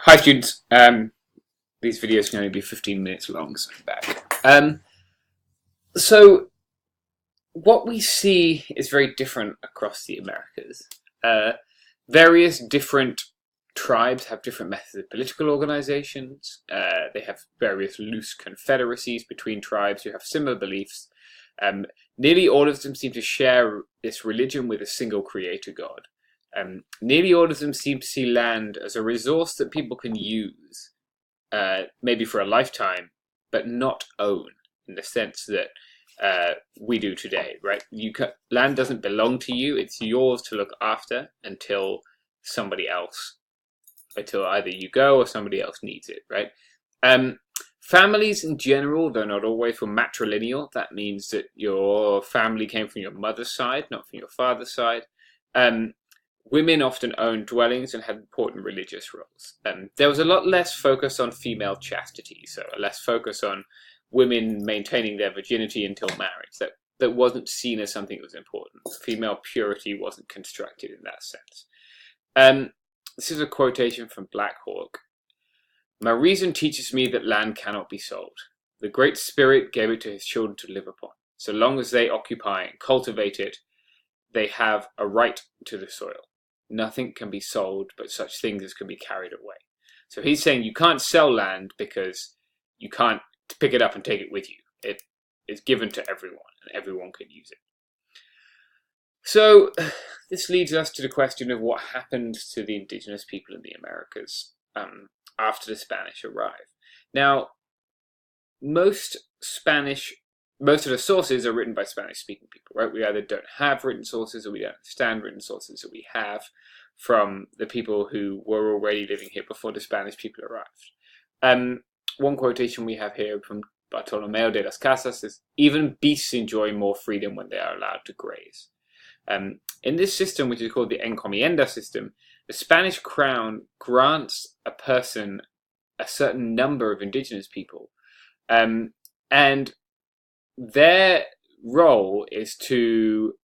Hi students, these videos can only be 15 minutes long, so I'm back. So what we see is very different across the Americas. Various different tribes have different methods of political organizations. They have various loose confederacies between tribes who have similar beliefs. Nearly all of them seem to share this religion with a single creator god. Nearly all of them seem to see land as a resource that people can use, maybe for a lifetime, but not own in the sense that we do today, right? Land doesn't belong to you; it's yours to look after until either you go or somebody else needs it, right? Families in general, though not always, were matrilineal. That means that your family came from your mother's side, not from your father's side. Women often owned dwellings and had important religious roles. There was a lot less focus on female chastity, so a less focus on women maintaining their virginity until marriage. That wasn't seen as something that was important. Female purity wasn't constructed in that sense. This is a quotation from Black Hawk. "My reason teaches me that land cannot be sold. The Great Spirit gave it to his children to live upon. So long as they occupy and cultivate it, they have a right to the soil. Nothing can be sold but such things as can be carried away." So he's saying you can't sell land because you can't pick it up and take it with you. It is given to everyone and everyone can use it. So this leads us to the question of what happened to the indigenous people in the Americas after the Spanish arrived. Now, most of the sources are written by Spanish-speaking people, right? We either don't have written sources or we don't understand written sources that we have from the people who were already living here before the Spanish people arrived. One quotation we have here from Bartolomeo de las Casas is, "Even beasts enjoy more freedom when they are allowed to graze." In this system, which is called the encomienda system, the Spanish crown grants a person a certain number of indigenous people, and their role is to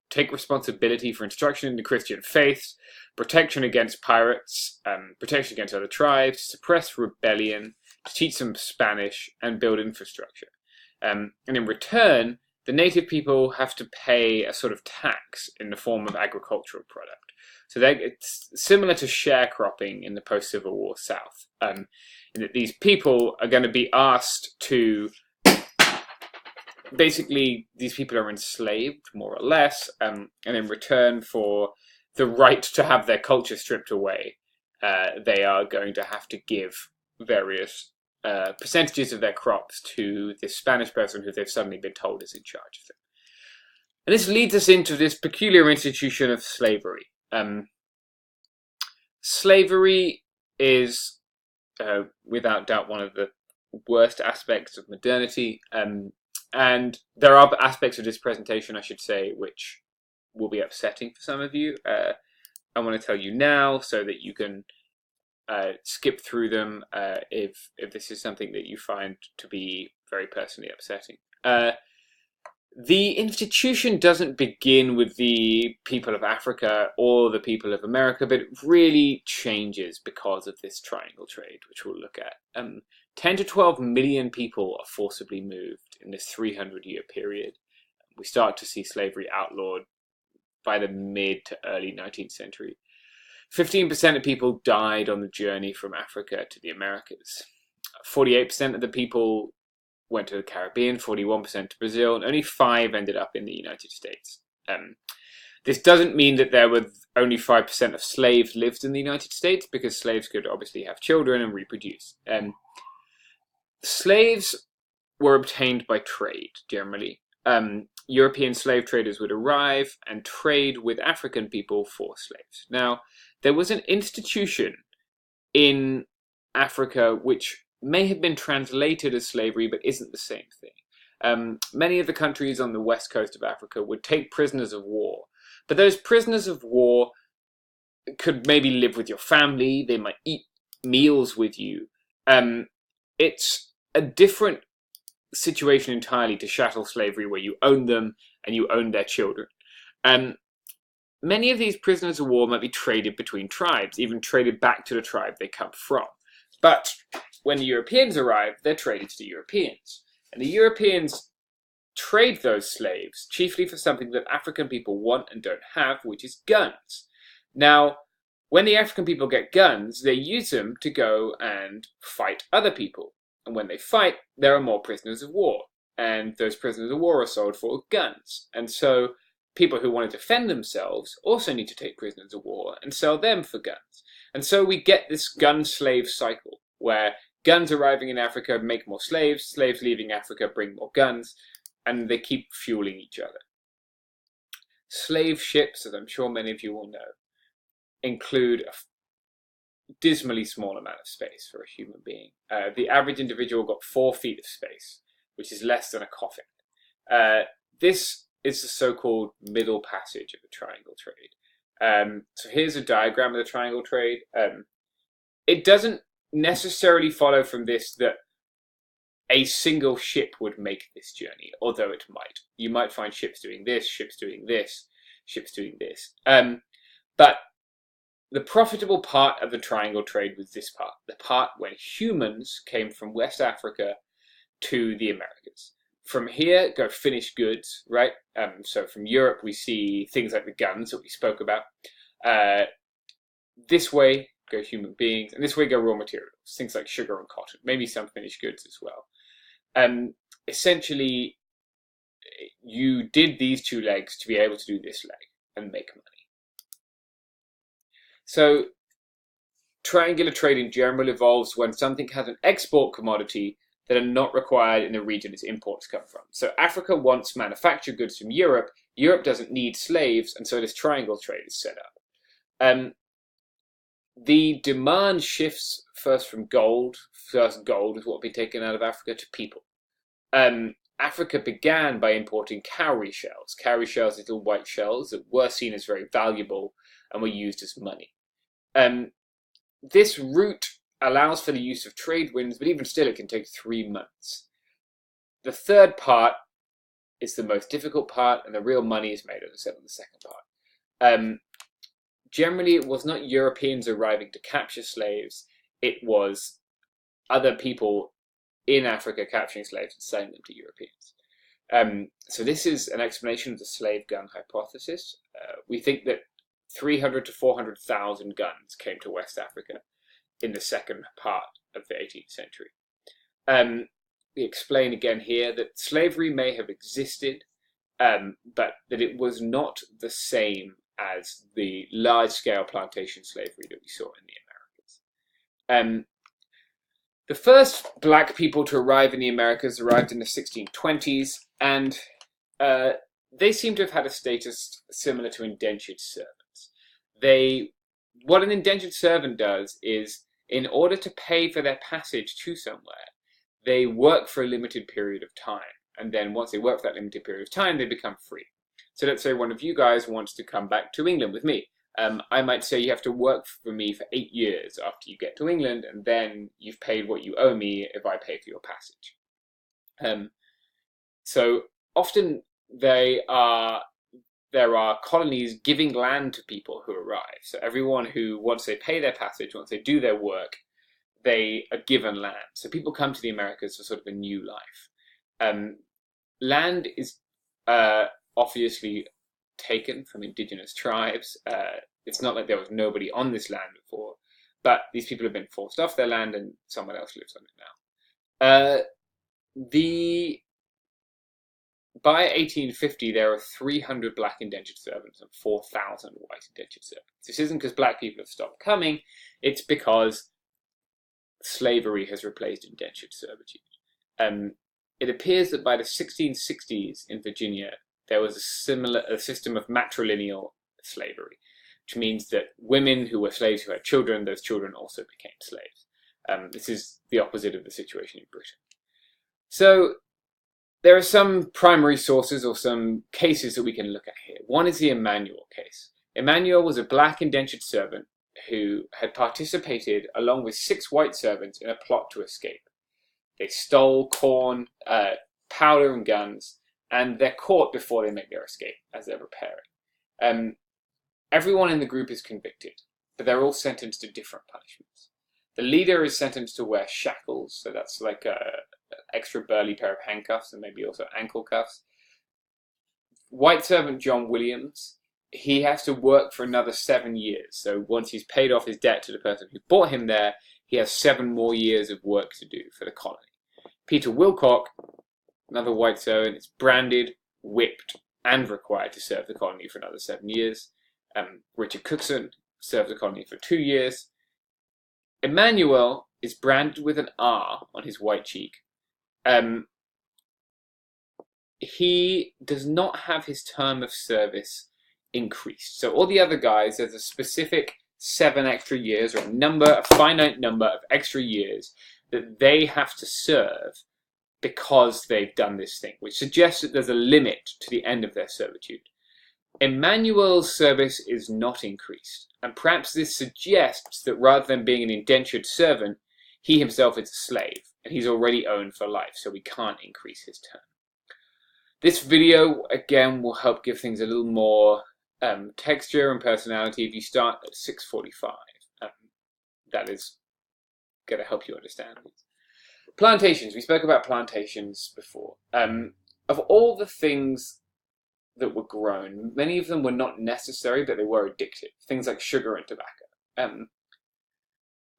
take responsibility for instruction in the Christian faith, protection against pirates, protection against other tribes, suppress rebellion, to teach them Spanish, and build infrastructure. And in return, the native people have to pay a sort of tax in the form of agricultural product. So it's similar to sharecropping in the post-Civil War South, in that these people are going to be asked to... Basically, these people are enslaved, more or less, and in return for the right to have their culture stripped away, they are going to have to give various percentages of their crops to this Spanish person who they've suddenly been told is in charge of them. And this leads us into this peculiar institution of slavery. Slavery is, without doubt, one of the worst aspects of modernity. And there are aspects of this presentation, I should say, which will be upsetting for some of you. I want to tell you now so that you can skip through them if this is something that you find to be very personally upsetting. The institution doesn't begin with the people of Africa or the people of America, but it really changes because of this triangle trade, which we'll look at. 10 to 12 million people are forcibly moved in this 300-year period. We start to see slavery outlawed by the mid to early 19th century. 15% of people died on the journey from Africa to the Americas. 48% of the people went to the Caribbean, 41% to Brazil, and only 5% ended up in the United States. This doesn't mean that there were only 5% of slaves lived in the United States, because slaves could obviously have children and reproduce. Slaves were obtained by trade, generally. European slave traders would arrive and trade with African people for slaves. Now, there was an institution in Africa which may have been translated as slavery, but isn't the same thing. Many of the countries on the west coast of Africa would take prisoners of war, but those prisoners of war could maybe live with your family, they might eat meals with you. It's a different situation entirely to chattel slavery, where you own them and you own their children. many of these prisoners of war might be traded between tribes, even traded back to the tribe they come from. But when the Europeans arrive, they're traded to the Europeans. And the Europeans trade those slaves chiefly for something that African people want and don't have, which is guns. Now, when the African people get guns, they use them to go and fight other people. And when they fight, there are more prisoners of war. And those prisoners of war are sold for guns. And so people who want to defend themselves also need to take prisoners of war and sell them for guns. And so we get this gun-slave cycle, where guns arriving in Africa make more slaves, slaves leaving Africa bring more guns, and they keep fueling each other. Slave ships, as I'm sure many of you will know, include a dismally small amount of space for a human being. The average individual got 4 feet of space, which is less than a coffin. This is the so-called middle passage of the triangle trade. So here's a diagram of the triangle trade. It doesn't necessarily follow from this that a single ship would make this journey, although it might. You might find ships doing this, ships doing this, ships doing this. But the profitable part of the triangle trade was this part, the part when humans came from West Africa to the Americas. From here go finished goods, right? So from Europe we see things like the guns that we spoke about. This way go human beings, and this way go raw materials, things like sugar and cotton, maybe some finished goods as well. Essentially, you did these 2 legs to be able to do this leg and make money. So triangular trade in general evolves when something has an export commodity that are not required in the region its imports come from. So Africa wants manufactured goods from Europe. Europe doesn't need slaves, and so this triangle trade is set up. The demand shifts first from gold. First, gold is what will be taken out of Africa, to people. Africa began by importing cowrie shells. Cowrie shells, little white shells that were seen as very valuable and were used as money. This route allows for the use of trade winds, but even still it can take 3 months. The third part is the most difficult part, and the real money is made, as I said, on the second part. Generally, it was not Europeans arriving to capture slaves, it was other people in Africa capturing slaves and selling them to Europeans. So this is an explanation of the slave gun hypothesis. We think that 300 to 400,000 guns came to West Africa in the second part of the 18th century. We explain again here that slavery may have existed, but that it was not the same as the large-scale plantation slavery that we saw in the Americas. The first black people to arrive in the Americas arrived in the 1620s, and they seem to have had a status similar to indentured servants. What an indentured servant does is, in order to pay for their passage to somewhere, they work for a limited period of time, and then once they work for that limited period of time, they become free. So let's say one of you guys wants to come back to England with me. I might say you have to work for me for 8 years after you get to England, and then you've paid what you owe me if I pay for your passage. So often there are colonies giving land to people who arrive. So everyone who, once they pay their passage, once they do their work, they are given land. So people come to the Americas for sort of a new life. Land is obviously taken from indigenous tribes. It's not like there was nobody on this land before, but these people have been forced off their land and someone else lives on it now. By 1850, there are 300 black indentured servants and 4,000 white indentured servants. This isn't because black people have stopped coming, it's because slavery has replaced indentured servitude. It appears that by the 1660s in Virginia, there was a system of matrilineal slavery, which means that women who were slaves who had children, those children also became slaves. This is the opposite of the situation in Britain. So there are some primary sources or some cases that we can look at here. One is the Emmanuel case. Emmanuel was a black indentured servant who had participated along with 6 white servants in a plot to escape. They stole corn, powder and guns, and they're caught before they make their escape as they're preparing. Everyone in the group is convicted, but they're all sentenced to different punishments. The leader is sentenced to wear shackles, so that's like a extra burly pair of handcuffs and maybe also ankle cuffs. White servant John Williams, he has to work for another 7 years. So once he's paid off his debt to the person who brought him there, he has 7 more years of work to do for the colony. Peter Wilcock, another white servant, is branded, whipped, and required to serve the colony for another 7 years. Richard Cookson served the colony for 2 years. Emmanuel is branded with an R on his white cheek. He does not have his term of service increased. So all the other guys, there's a specific 7 extra years, or a finite number of extra years that they have to serve because they've done this thing, which suggests that there's a limit to the end of their servitude. Emmanuel's service is not increased, and perhaps this suggests that rather than being an indentured servant, he himself is a slave, and he's already owned for life, so we can't increase his term. This video, again, will help give things a little more texture and personality if you start at 6:45. That is going to help you understand these. Plantations. We spoke about plantations before. Of all the things that were grown, many of them were not necessary, but they were addictive. Things like sugar and tobacco.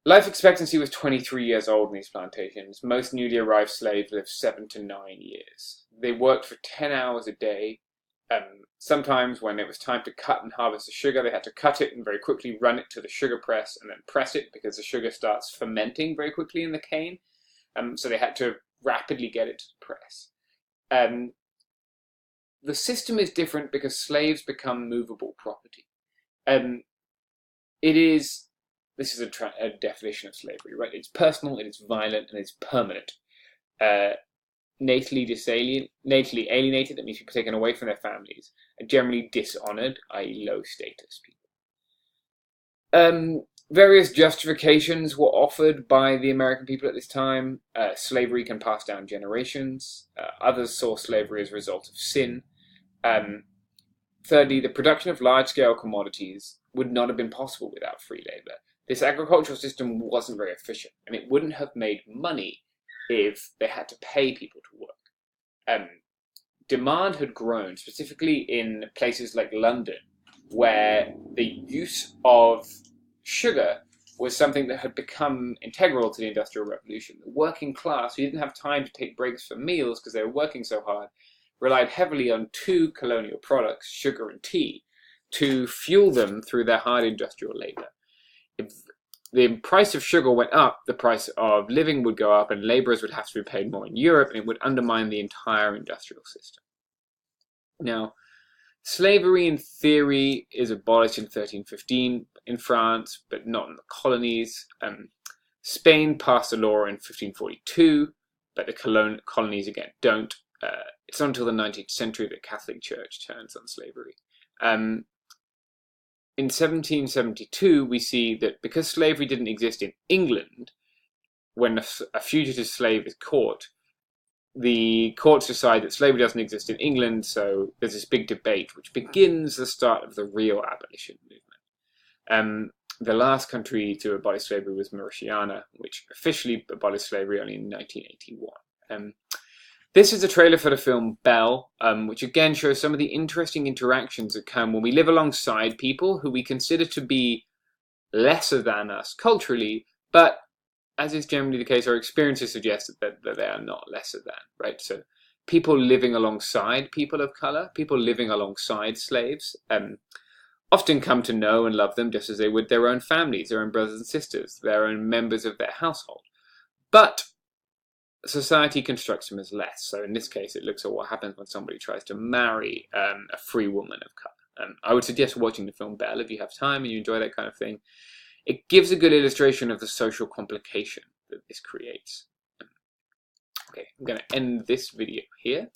Life expectancy was 23 years old in these plantations. Most newly arrived slaves lived 7 to 9 years. They worked for 10 hours a day. Sometimes when it was time to cut and harvest the sugar, they had to cut it and very quickly run it to the sugar press and then press it because the sugar starts fermenting very quickly in the cane. So they had to rapidly get it to the press. The system is different because slaves become movable property. This is a definition of slavery, right? It's personal, it is violent, and it's permanent. Natally alienated, that means people taken away from their families, and generally dishonored, i.e. low status people. Various justifications were offered by the American people at this time. Slavery can pass down generations. Others saw slavery as a result of sin. Thirdly, the production of large-scale commodities would not have been possible without free labor. This agricultural system wasn't very efficient, and it wouldn't have made money if they had to pay people to work. Demand had grown, specifically in places like London, where the use of sugar was something that had become integral to the Industrial Revolution. The working class, who didn't have time to take breaks for meals because they were working so hard, relied heavily on 2 colonial products, sugar and tea, to fuel them through their hard industrial labor. If the price of sugar went up, the price of living would go up, and laborers would have to be paid more in Europe, and it would undermine the entire industrial system. Now, slavery in theory is abolished in 1315 in France, but not in the colonies. Spain passed a law in 1542, but the colonies again don't. It's not until the 19th century that the Catholic Church turns on slavery. In 1772, we see that because slavery didn't exist in England, when a fugitive slave is caught, the courts decide that slavery doesn't exist in England, so there's this big debate which begins the start of the real abolition movement. The last country to abolish slavery was Mauritania, which officially abolished slavery only in 1981. This is a trailer for the film Belle, which again shows some of the interesting interactions that come when we live alongside people who we consider to be lesser than us culturally, but as is generally the case, our experiences suggest that they are not lesser than, right? So people living alongside people of color, people living alongside slaves, often come to know and love them just as they would their own families, their own brothers and sisters, their own members of their household. But society constructs them as less. So in this case, it looks at what happens when somebody tries to marry a free woman of color. I would suggest watching the film Belle if you have time and you enjoy that kind of thing. It gives a good illustration of the social complication that this creates. Okay, I'm going to end this video here.